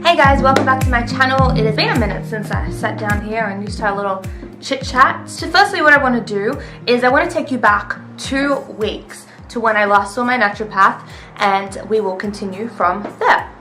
Hey guys, welcome back to my channel. It has been a minute since I sat down here and used to have a little chit chat. So firstly, what I want to do is I want to take you back 2 weeks to when I last saw my naturopath, and we will continue from there.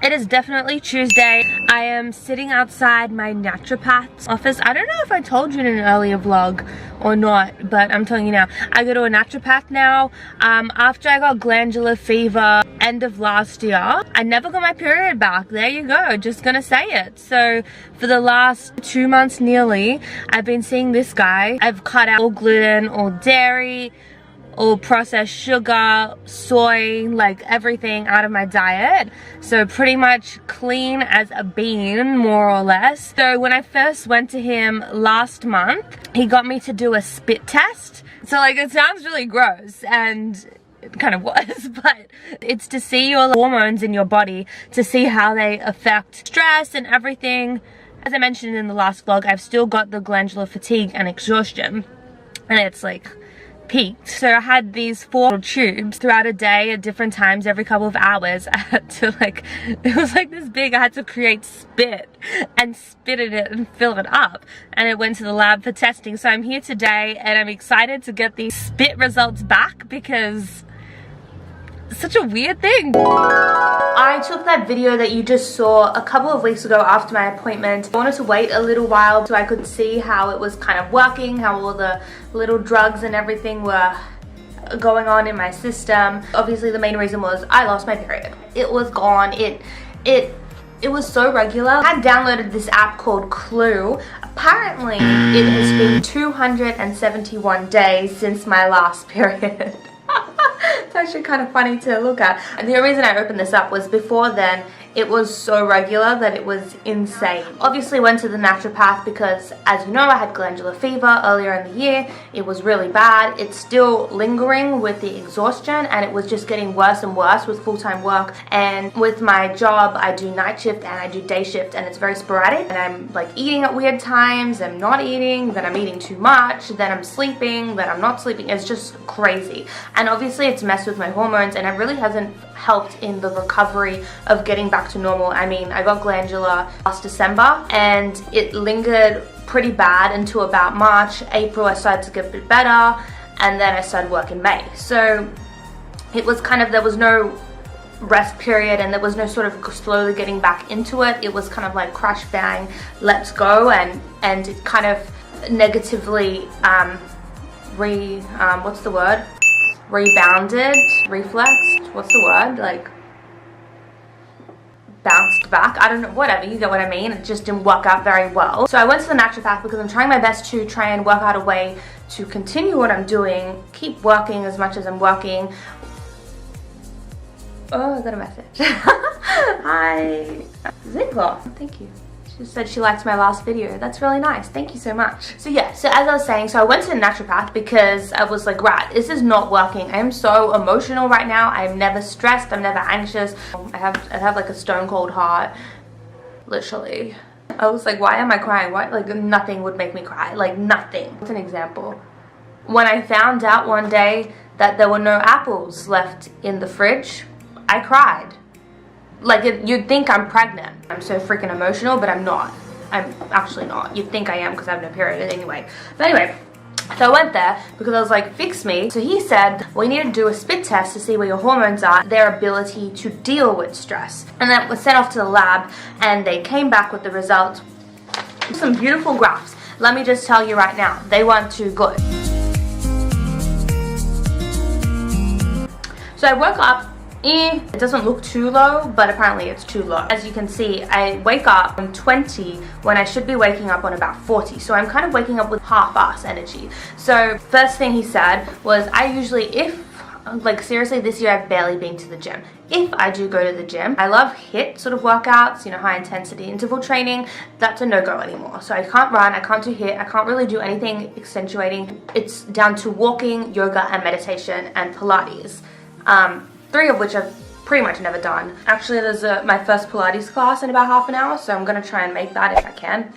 It is definitely Tuesday. I am sitting outside my naturopath's office. I don't know if I told you in an earlier vlog or not, but I'm telling you now. I go to a naturopath now. After I got glandular fever end of last year, I never got my period back. There you go, just gonna say it. So for the last 2 months nearly, I've been seeing this guy. I've cut out all gluten, all dairy, all processed sugar, soy, like everything out of my diet. So pretty much clean as a bean, more or less. So when I first went to him last month, he got me to do a spit test. So like, it sounds really gross, and it kind of was, but it's to see your hormones in your body, to see how they affect stress and everything. As I mentioned in the last vlog, I've still got the glandular fatigue and exhaustion, and it's like peaked. So I had these 4 little tubes throughout a day at different times, every couple of hours. I had to it was like this big, I had to create spit and spit in it and fill it up, and it went to the lab for testing. So I'm here today and I'm excited to get these spit results back, because it's such a weird thing. I took that video that you just saw a couple of weeks ago after my appointment. I wanted to wait a little while so I could see how it was kind of working, how all the little drugs and everything were going on in my system. Obviously the main reason was I lost my period. It was gone. It was so regular. I had downloaded this app called Clue. Apparently it has been 271 days since my last period. It's actually kind of funny to look at. And the reason I opened this up was before then it was so regular that it was insane. Obviously went to the naturopath because, as you know, I had glandular fever earlier in the year. It was really bad. It's still lingering with the exhaustion, and it was just getting worse and worse with full-time work. And with my job, I do night shift and I do day shift, and it's very sporadic. And I'm like eating at weird times, I'm not eating, then I'm eating too much, then I'm sleeping, then I'm not sleeping. It's just crazy. And obviously it's messed with my hormones, and it really hasn't helped in the recovery of getting back to normal. I mean, I got glandular last December and it lingered pretty bad until about March. April I started to get a bit better, and then I started work in May. So it was kind of, there was no rest period and there was no sort of slowly getting back into it. It was kind of like crash bang, let's go, and it kind of negatively what's the word? Rebounded, reflexed, what's the word? Like bounced back, I don't know, whatever, you get what I mean. It just didn't work out very well. So I went to the naturopath because I'm trying my best to try and work out a way to continue what I'm doing, keep working as much as I'm working. Oh, I got a message. Hi. Zinkler, thank you. She said she liked my last video. That's really nice. Thank you so much. So yeah, so as I was saying, so I went to the naturopath because I was like, right, this is not working. I am so emotional right now. I'm never stressed. I'm never anxious. I have like a stone cold heart, literally. I was like, why am I crying? Why? Like nothing would make me cry. Like nothing. What's an example? When I found out one day that there were no apples left in the fridge, I cried. Like, you'd think I'm pregnant. I'm so freaking emotional, but I'm not. I'm actually not. You'd think I am because I have no period anyway. But anyway, so I went there because I was like, fix me. So he said, well, you need to do a spit test to see where your hormones are, their ability to deal with stress. And that was sent off to the lab, and they came back with the results. Some beautiful graphs. Let me just tell you right now, they weren't too good. So I woke up. It doesn't look too low, but apparently it's too low. As you can see, I wake up on 20 when I should be waking up on about 40. So I'm kind of waking up with half-ass energy. So first thing he said was, I usually, like seriously, this year I've barely been to the gym. If I do go to the gym, I love HIIT sort of workouts, you know, high intensity interval training. That's a no-go anymore. So I can't run, I can't do HIIT, I can't really do anything accentuating. It's down to walking, yoga, and meditation, and Pilates. 3 of which I've pretty much never done. Actually, there's my first Pilates class in about half an hour, so I'm gonna try and make that if I can.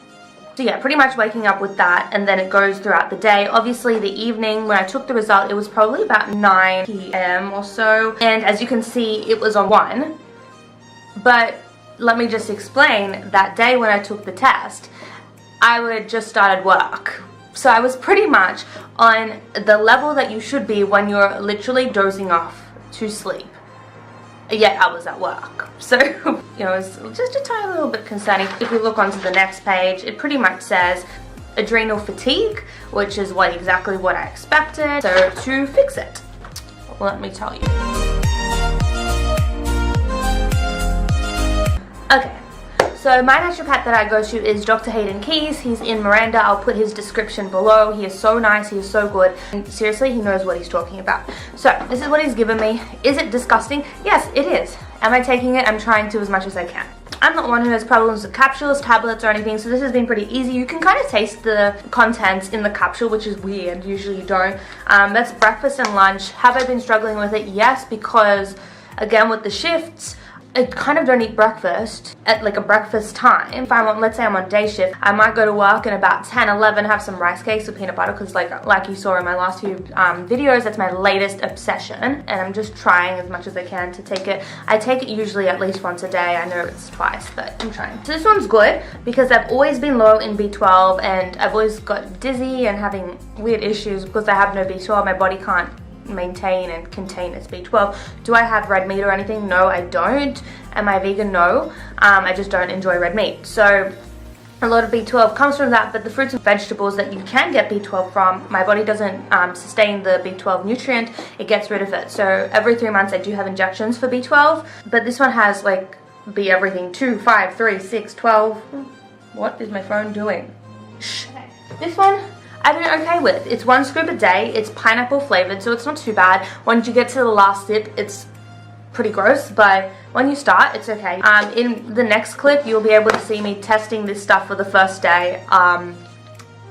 So yeah, pretty much waking up with that, and then it goes throughout the day. Obviously the evening, when I took the result, it was probably about 9 p.m. or so, and as you can see, it was on 1. But let me just explain, that day when I took the test, I would just started work. So I was pretty much on the level that you should be when you're literally dozing off to sleep. Yet I was at work. So, you know, it's just a tiny little bit concerning. If we look onto the next page, it pretty much says adrenal fatigue, which is exactly what I expected. So to fix it, let me tell you. Okay. So my naturopath that I go to is Dr. Hayden Keys. He's in Miranda. I'll put his description below. He is so nice. He is so good. And seriously, he knows what he's talking about. So this is what he's given me. Is it disgusting? Yes, it is. Am I taking it? I'm trying to as much as I can. I'm not one who has problems with capsules, tablets, or anything, so this has been pretty easy. You can kind of taste the contents in the capsule, which is weird. Usually you don't. That's breakfast and lunch. Have I been struggling with it? Yes, because again, with the shifts, I kind of don't eat breakfast at like a breakfast time. If I'm on, let's say I'm on day shift, I might go to work and about 10, 11 have some rice cakes with peanut butter, because like you saw in my last few videos, that's my latest obsession, and I'm just trying as much as I can to take it. I take it usually at least once a day. I know it's twice, but I'm trying. So this one's good because I've always been low in B12, and I've always got dizzy and having weird issues because I have no B12. My body can't maintain and contain its B12. Do I have red meat or anything? No, I don't. Am I vegan? No. I just don't enjoy red meat. So a lot of B12 comes from that, but the fruits and vegetables that you can get B12 from, my body doesn't sustain the B12 nutrient. It gets rid of it. So every 3 months I do have injections for B12, but this one has like B everything, 2, 5, 3, 6, 12. What is my phone doing? Shh. This one I've been okay with. It's 1 scoop a day. It's pineapple flavored, so it's not too bad. Once you get to the last sip, it's pretty gross, but when you start, it's okay. In the next clip, you'll be able to see me testing this stuff for the first day.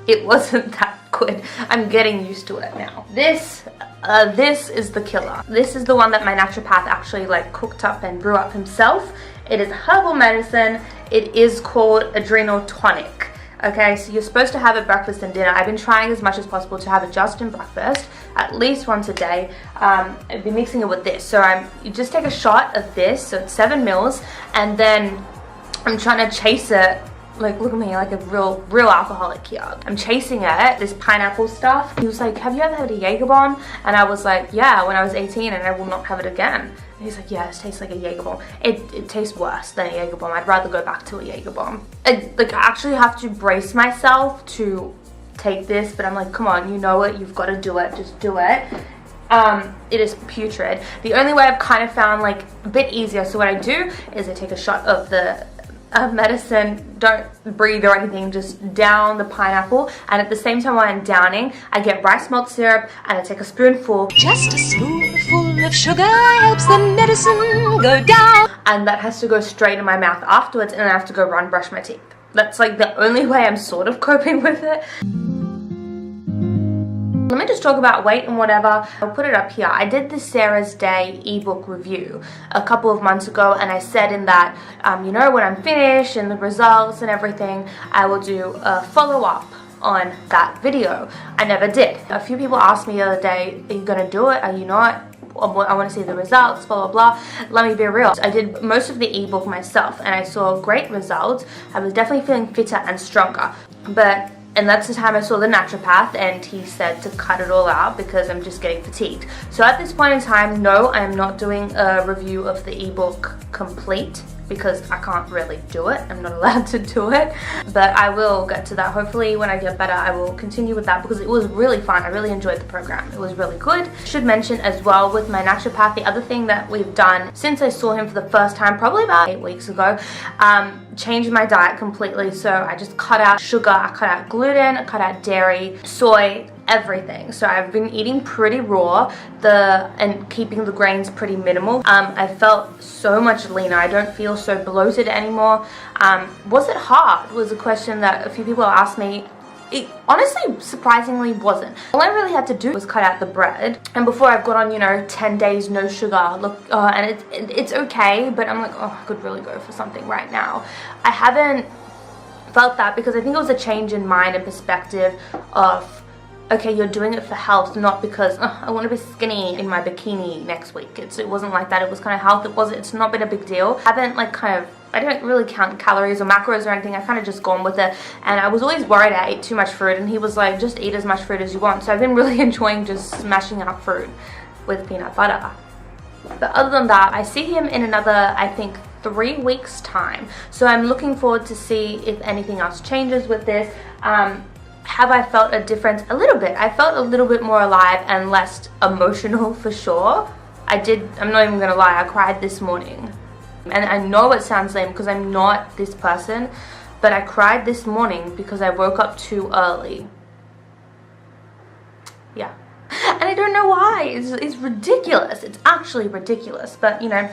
It wasn't that good. I'm getting used to it now. This is the killer. This is the one that my naturopath actually like cooked up and brew up himself. It is herbal medicine. It is called Adrenal Tonic. Okay, so you're supposed to have it breakfast and dinner. I've been trying as much as possible to have it just in breakfast, at least once a day. I've been mixing it with this. So you just take a shot of this, so it's 7 mils, and then I'm trying to chase it. Like, look at me, like a real alcoholic here. I'm chasing it, this pineapple stuff. He was like, have you ever had a Jaeger bomb? And I was like, yeah, when I was 18, and I will not have it again. And he's like, yeah, it tastes like a Jaeger bomb. It tastes worse than a Jaeger bomb. I'd rather go back to a Jaeger bomb. I actually have to brace myself to take this, but I'm like, come on, you know it, you've got to do it, just do it. It is putrid. The only way I've kind of found like a bit easier, so what I do is I take a shot of the medicine, don't breathe or anything, just down the pineapple, and at the same time while I'm downing, I get rice malt syrup and I take a spoonful. Just a spoonful of sugar helps the medicine go down, and that has to go straight in my mouth afterwards, and I have to go run brush my teeth. That's like the only way I'm sort of coping with it. Let me just talk about weight and whatever. I'll put it up here. I did the Sarah's Day ebook review a couple of months ago, and I said in that, you know, when I'm finished and the results and everything, I will do a follow-up on that video. I never did. A few people asked me the other day, are you gonna do it? Are you not? I want to see the results, blah, blah, blah. Let me be real. I did most of the ebook myself, and I saw great results. I was definitely feeling fitter and stronger. And that's the time I saw the naturopath, and he said to cut it all out because I'm just getting fatigued. So at this point in time, no, I'm not doing a review of the ebook complete because I can't really do it. I'm not allowed to do it, but I will get to that. Hopefully when I get better, I will continue with that because it was really fun. I really enjoyed the program. It was really good. Should mention as well with my naturopath, the other thing that we've done since I saw him for the first time, probably about 8 weeks ago, changed my diet completely. So I just cut out sugar, I cut out gluten, I cut out dairy, soy, everything. So I've been eating pretty raw and keeping the grains pretty minimal. I felt so much leaner. I don't feel so bloated anymore. Was it hard? Was a question that a few people asked me. It honestly surprisingly wasn't. All I really had to do was cut out the bread, and before I've gone on, you know, 10 days no sugar, look, and it's okay, but I'm like, oh, I could really go for something right now. I haven't felt that because I think it was a change in mind and perspective of okay, you're doing it for health, not because I want to be skinny in my bikini next week. It wasn't like that. It was kind of health. It's not been a big deal. I haven't like I don't really count calories or macros or anything. I kind of just gone with it, and I was always worried I ate too much fruit, and he was like, just eat as much fruit as you want. So I've been really enjoying just smashing out fruit with peanut butter. But other than that, I see him in another, I think, 3 weeks time. So I'm looking forward to see if anything else changes with this. Have I felt a difference? A little bit. I felt a little bit more alive and less emotional for sure. I'm not even gonna lie, I cried this morning. And I know it sounds lame because I'm not this person, but I cried this morning because I woke up too early. Yeah. And I don't know why. It's ridiculous. It's actually ridiculous. But, you know,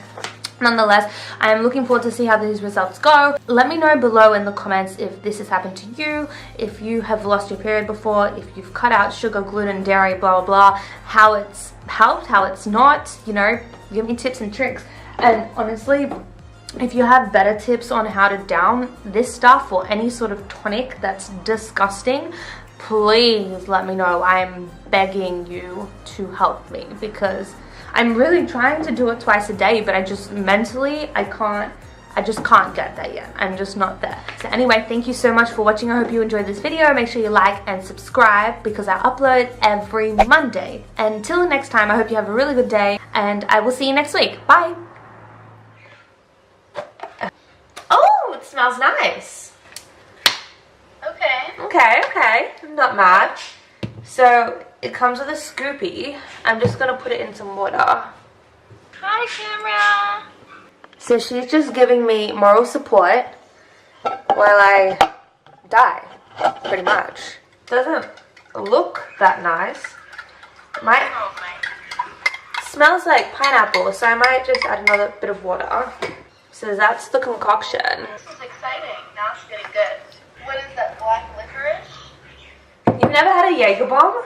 nonetheless, I am looking forward to see how these results go. Let me know below in the comments if this has happened to you, if you have lost your period before, if you've cut out sugar, gluten, dairy, blah, blah, blah, how it's helped, how it's not, you know, give me tips and tricks. And honestly, if you have better tips on how to down this stuff or any sort of tonic that's disgusting, please let me know. I'm begging you to help me because I'm really trying to do it twice a day, but I just mentally, I just can't get there yet. I'm just not there. So anyway, thank you so much for watching. I hope you enjoyed this video. Make sure you like and subscribe because I upload every Monday. Until next time, I hope you have a really good day and I will see you next week. Bye. Oh, it smells nice. Okay, I'm not mad. So it comes with a scoopy. I'm just gonna put it in some water. Hi, camera. So she's just giving me moral support while I die, pretty much. Doesn't look that nice. Smells like pineapple, so I might just add another bit of water. So that's the concoction. This is exciting. Now it's getting good. What is that, black licorice? You've never had a Jaeger bomb?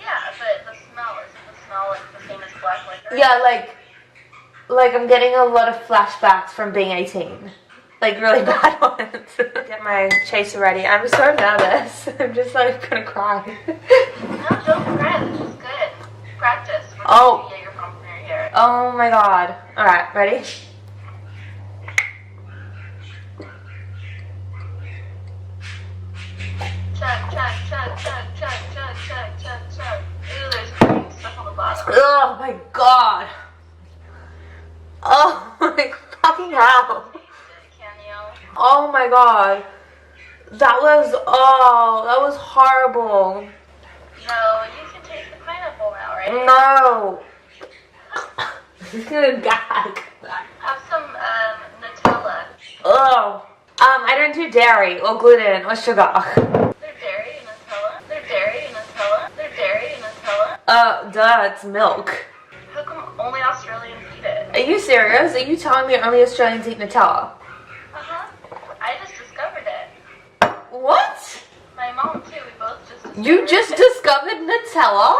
Yeah, but the smell, isn't the smell like the same as black licorice? Yeah, like I'm getting a lot of flashbacks from being 18. Like really bad ones. Get my chaser ready. I'm so nervous. I'm just like gonna cry. No, don't cry. This is good. Practice. Oh. Jaeger bomb in your hair. Oh my god. Alright, ready? Chug, chug, chug, chug, chug, chug, chug, chug, chug. Ooh, there's green stuff on the bottom. Oh my god. Oh my fucking hell. Can you? Oh my god. That was horrible. No, you can taste the pineapple now, right? No. This is gonna gag. Have some Nutella. Oh. I don't do dairy or gluten or sugar. They're dairy and Nutella. They're dairy and Nutella. They're dairy and Nutella. Duh, it's milk. How come only Australians eat it? Are you serious? Are you telling me only Australians eat Nutella? Uh-huh. I just discovered it. What? My mom too, we both just discovered You just discovered Nutella?